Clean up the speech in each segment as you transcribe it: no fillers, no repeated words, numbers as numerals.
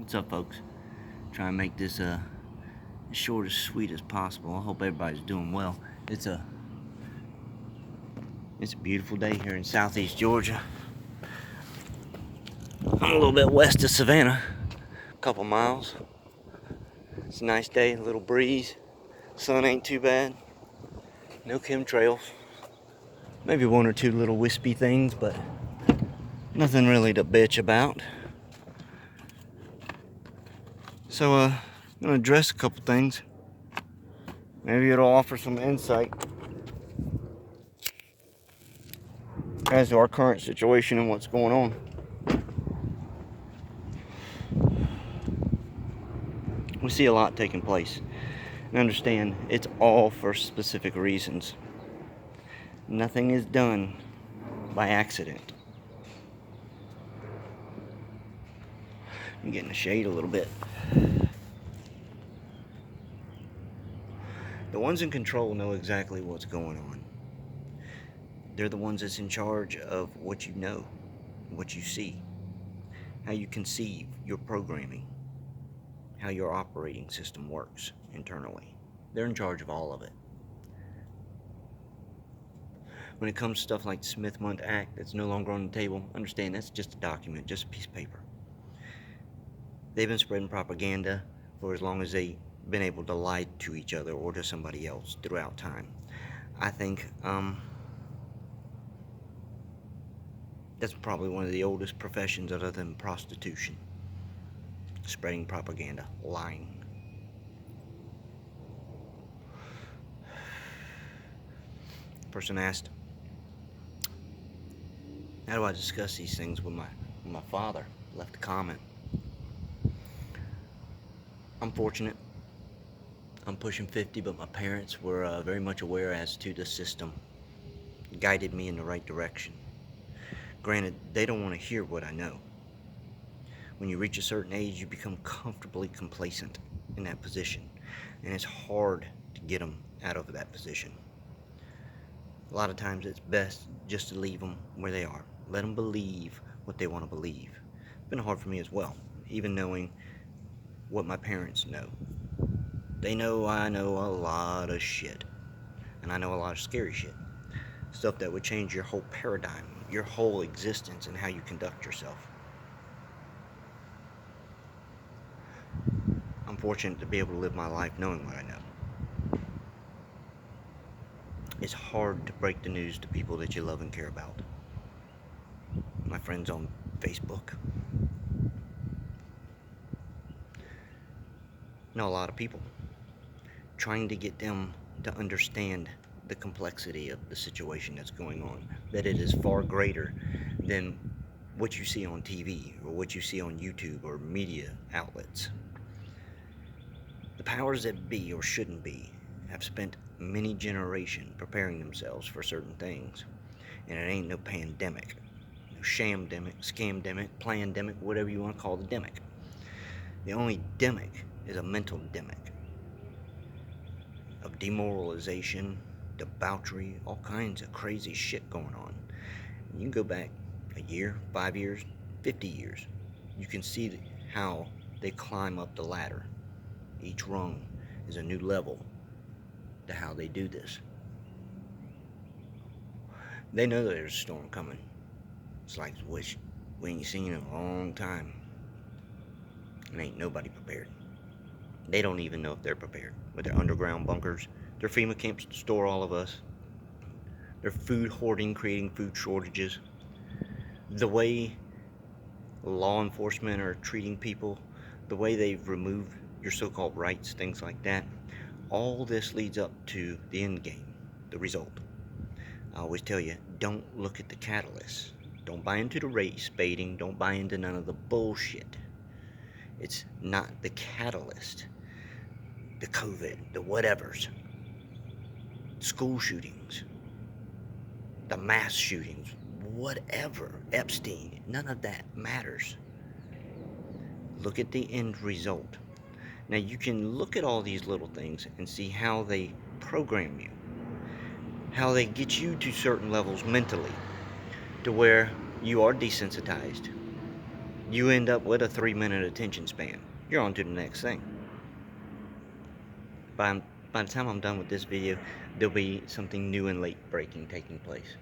What's up, folks? Try and make this as short as sweet as possible. I hope everybody's doing well. It's a beautiful day here in southeast Georgia. I'm a little bit west of Savannah, a couple miles. It's a nice day, a little breeze. Sun ain't too bad. No chemtrails. Maybe one or two little wispy things, but nothing really to bitch about. So I'm gonna address a couple things. Maybe it'll offer some insight as to our current situation and what's going on. We see a lot taking place, and understand it's all for specific reasons. Nothing is done by accident. I'm getting the shade a little bit. The ones in control know exactly what's going on. They're the ones that's in charge of what you know, what you see, how you conceive your programming, how your operating system works internally. They're in charge of all of it. When it comes to stuff like the Smith-Mundt Act that's no longer on the table, understand that's just a document, just a piece of paper. They've been spreading propaganda for as long as they've been able to lie to each other or to somebody else throughout time. I think that's probably one of the oldest professions other than prostitution. Spreading propaganda, lying. Person asked, how do I discuss these things with my father? Left a comment. I'm fortunate. I'm pushing 50, but my parents were very much aware as to the system. Guided me in the right direction. Granted, they don't want to hear what I know. When you reach a certain age, you become comfortably complacent in that position, and it's hard to get them out of that position. A lot of times it's best just to leave them where they are. Let them believe what they want to believe. It's been hard for me as well, even knowing what my parents know. They know I know a lot of shit, and I know a lot of scary shit. Stuff that would change your whole paradigm, your whole existence, and how you conduct yourself. I'm fortunate to be able to live my life knowing what I know. It's hard to break the news to people that you love and care about. My friends on Facebook. I know a lot of people. Trying to get them to understand the complexity of the situation that's going on. That it is far greater than what you see on TV or what you see on YouTube or media outlets. The powers that be or shouldn't be have spent many generations preparing themselves for certain things. And it ain't no pandemic, no shamdemic, scamdemic, plandemic, whatever you want to call the demic. The only demic is a mental demic of demoralization, debauchery, all kinds of crazy shit going on. You can go back a year, 5 years, 50 years. You can see how they climb up the ladder. Each rung is a new level to how they do this. They know there's a storm coming. It's like which we ain't seen in a long time. And ain't nobody prepared. They don't even know if they're prepared with their underground bunkers, their FEMA camps to store all of us, their food hoarding, creating food shortages, the way law enforcement are treating people, the way they've removed your so-called rights, things like that. All this leads up to the end game, the result. I always tell you, don't look at the catalyst. Don't buy into the race baiting. Don't buy into none of the bullshit. It's not the catalyst. The COVID, the whatevers, school shootings, the mass shootings, whatever, Epstein, none of that matters. Look at the end result. Now you can look at all these little things and see how they program you, how they get you to certain levels mentally, to where you are desensitized. You end up with a 3-minute attention span. You're on to the next thing. By, by the time I'm done with this video, there'll be something new and late breaking taking place.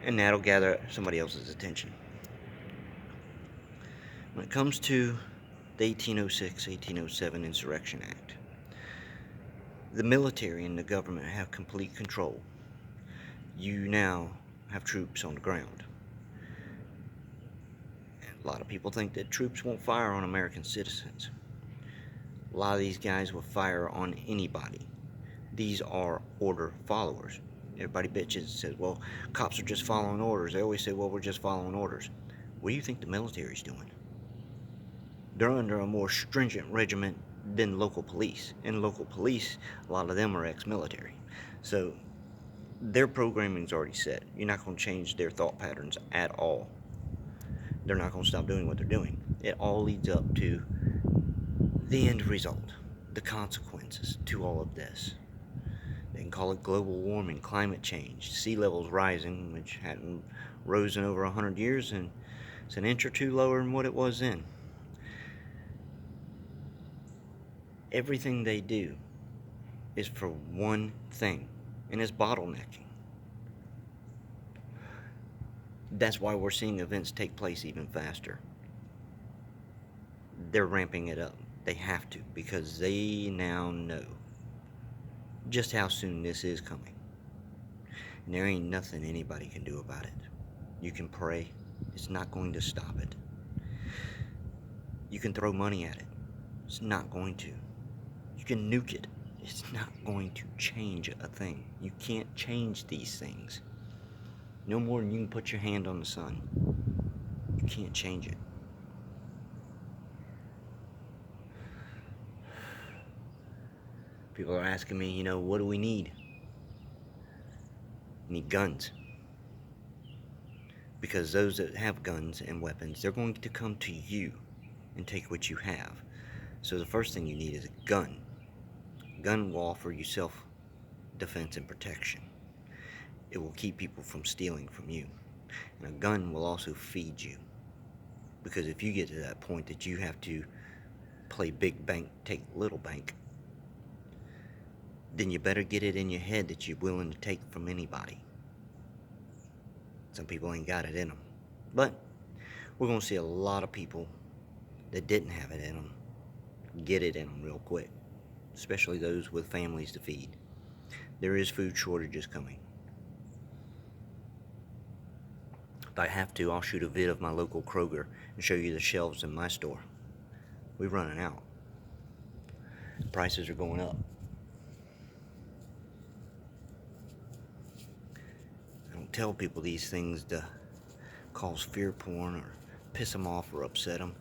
And that'll gather somebody else's attention. When it comes to the 1806-1807 Insurrection Act, the military and the government have complete control. You now have troops on the ground. A lot of people think that troops won't fire on American citizens. A lot of these guys will fire on anybody. These are order followers. Everybody bitches and says, well, cops are just following orders. They always say, well, we're just following orders. What do you think the military's doing? They're under a more stringent regiment than local police. And local police, a lot of them are ex-military. So their programming's already set. You're not going to change their thought patterns at all. They're not going to stop doing what they're doing. It all leads up to the end result, the consequences to all of this. They can call it global warming, climate change, sea levels rising, which hadn't risen in over 100 years, and it's an inch or two lower than what it was then. Everything they do is for one thing, and it's bottlenecking. That's why we're seeing events take place even faster. They're ramping it up. They have to, because they now know just how soon this is coming. And there ain't nothing anybody can do about it. You can pray. It's not going to stop it. You can throw money at it. It's not going to. You can nuke it. It's not going to change a thing. You can't change these things. No more than you can put your hand on the sun. You can't change it. People are asking me, what do we need? We need guns. Because those that have guns and weapons, they're going to come to you and take what you have. So the first thing you need is a gun. A gun will offer you self-defense and protection. It will keep people from stealing from you. And a gun will also feed you. Because if you get to that point that you have to play big bank, take little bank, then you better get it in your head that you're willing to take from anybody. Some people ain't got it in them. But we're going to see a lot of people that didn't have it in them get it in them real quick. Especially those with families to feed. There is food shortages coming. If I have to, I'll shoot a vid of my local Kroger and show you the shelves in my store. We're running out. Prices are going up. I don't tell people these things to cause fear porn or piss them off or upset them.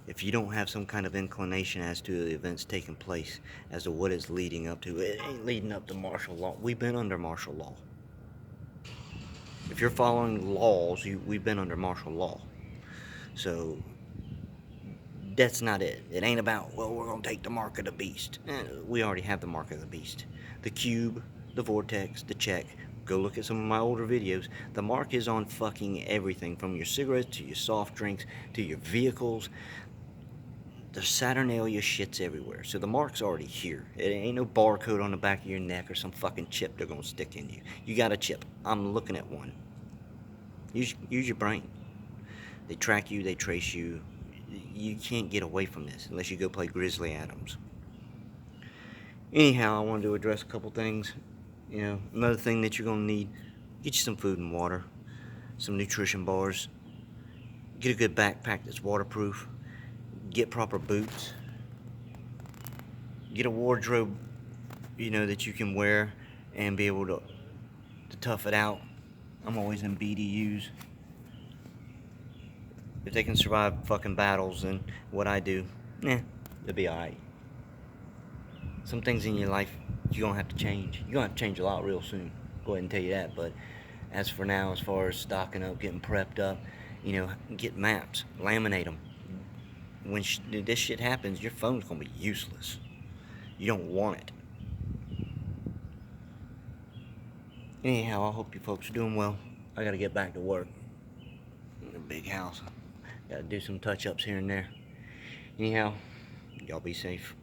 If you don't have some kind of inclination as to the events taking place, as to what it's leading up to, it ain't leading up to martial law. We've been under martial law. If you're following laws, we've been under martial law. So that's not it. It ain't about, well, we're going to take the mark of the beast. We already have the mark of the beast. The cube, the vortex, the check. Go look at some of my older videos. The mark is on fucking everything, from your cigarettes to your soft drinks to your vehicles. The Saturnalia shit's everywhere. So the mark's already here. It ain't no barcode on the back of your neck or some fucking chip they're going to stick in you. You got a chip. I'm looking at one. Use your brain. They track you. They trace you. You can't get away from this unless you go play Grizzly Adams. Anyhow, I wanted to address a couple things. Another thing that you're going to need, get you some food and water, some nutrition bars, get a good backpack that's waterproof, get proper boots, get a wardrobe, that you can wear and be able to tough it out. I'm always in BDUs. If they can survive fucking battles and what I do, they'll be alright. Some things in your life you're going to have to change. You're going to have to change a lot real soon. Go ahead and tell you that. But as for now, as far as stocking up, getting prepped up, get maps, laminate them. When this shit happens, your phone's going to be useless. You don't want it. Anyhow, I hope you folks are doing well. I got to get back to work in a big house. Gotta do some touch-ups here and there. Anyhow, y'all be safe.